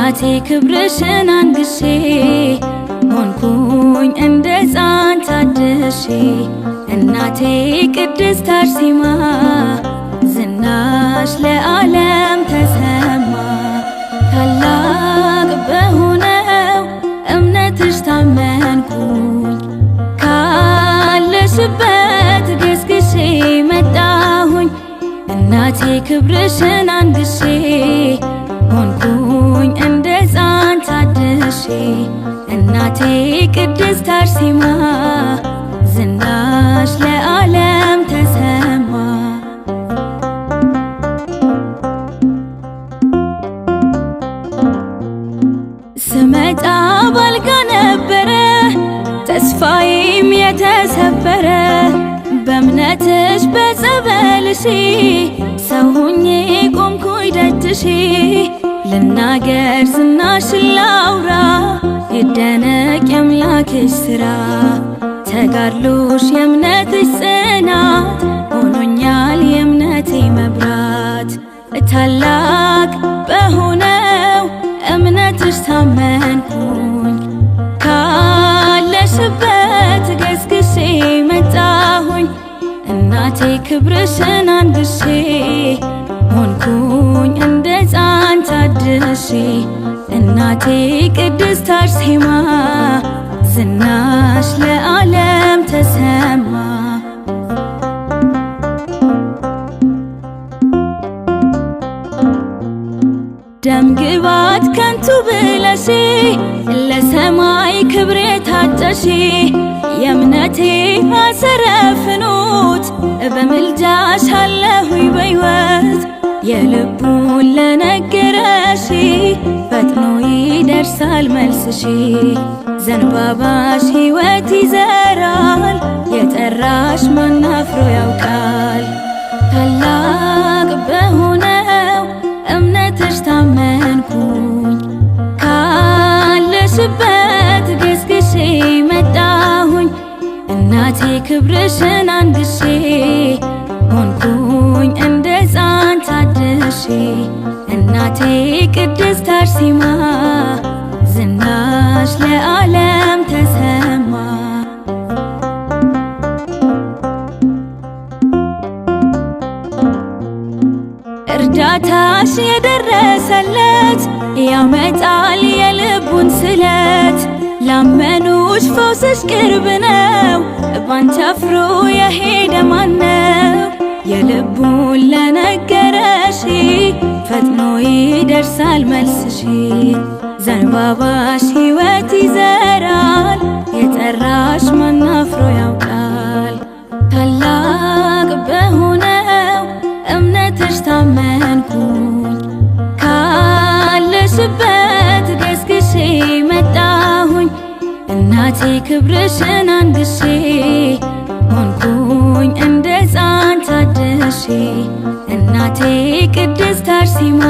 እናቴ ክብርሽን አንግሼ ሆንኩኝ እንደ ሕፃን ታድሼ እናቴ ቅድስት አርሴማ ዝናሽ ለዓለም ተሰማ። ታላቅ በሆነው እምነትሽ ታመንኩኝ ካለሽበት ገስግሼ መጣሁኝ እናቴ ክብርሽን አንግሼ ሆንኩኝ እንደ ሕፃን ታድሼ እናቴ ቅድስት አርሴማ ዝናሽ ለዓለም ተሰማ። ስመጣ ባልጋ ነበረ ተስፋዬም የተሰበረ በእምነትሽ በጸበልሽ ሰው ሆኜ ቆምኩኝ ደጅሽ ልናገር ዝናሽን ላውራ ይደነቅ የአምላክሽ ሥራ ተጋድሎሽ የእምነትሽ ጽናት ሆኖኛል የእምነቴ መብራት ታላቅ በሆነው እምነትሽ ታመንኩኝ ካለሽበት ገስግሼ መጣሁኝ እናቴ ክብርሽን አንግሼ ሆንኩኝ እንደ ሕፃን ታድሼ እናቴ ቅድስት አርሴማ ዝናሽ ለዓለም ተሰማ። ደም ግባት ከንቱ ብለሽ ለሰማይ ክብር የታጨሽ የእምነቴ አሰረ ፍኖት በምልጃሽ አለሁኝ በሕይወት የልቡን ለነገረሽ ፈጥኖ ይደርሳል መልስሽ ዘንባባሽ ሕይወት ይዘራል የጠራሽ ማን አፍሮ ያውቃል። ታላቅ በሆነው እምነትሽ ታመንኩኝ ካለሽበት ገስግሼ መጣሁኝ እናቴ ክብርሽን አንግሼ ሆንኩኝ እንደ ሕፃን ታድሼ እናቴ ቅድስት አርሴማ ዝናሽ ለዓለም ተሰማ። እርዳታሽ የደረሰለት ያመጣል የልቡን ስለት ላመኑሽ ፈውስሽ ቅርብ ነው ባንቺ አፍሮ የሄደ ማነው? የልቡን ለነገረሽ ፈጥኖ ይደርሳል መልስሽ ዘንባባሽ ሕይወት ይዘራል የጠራሽ ማን አፍሮ ያውቃል። ታላቅ በሆነው እምነትሽ ታመንኩኝ ካለሽበት ገስግሼ መጣሁኝ እናቴ ክብርሽን አንግሼ ሆንኩኝ እንደ ሕፃን ታድሼ እናቴ ቅድስት አርሴማ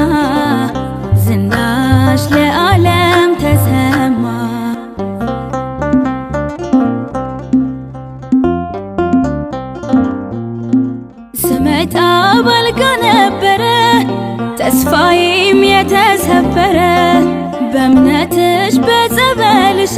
ዝናሽ ለዓለም ተሰማ። ስመጣ ባልጋ ነበረ ተስፋዬም የተሰበረ በእምነትሽ በጸበልሽ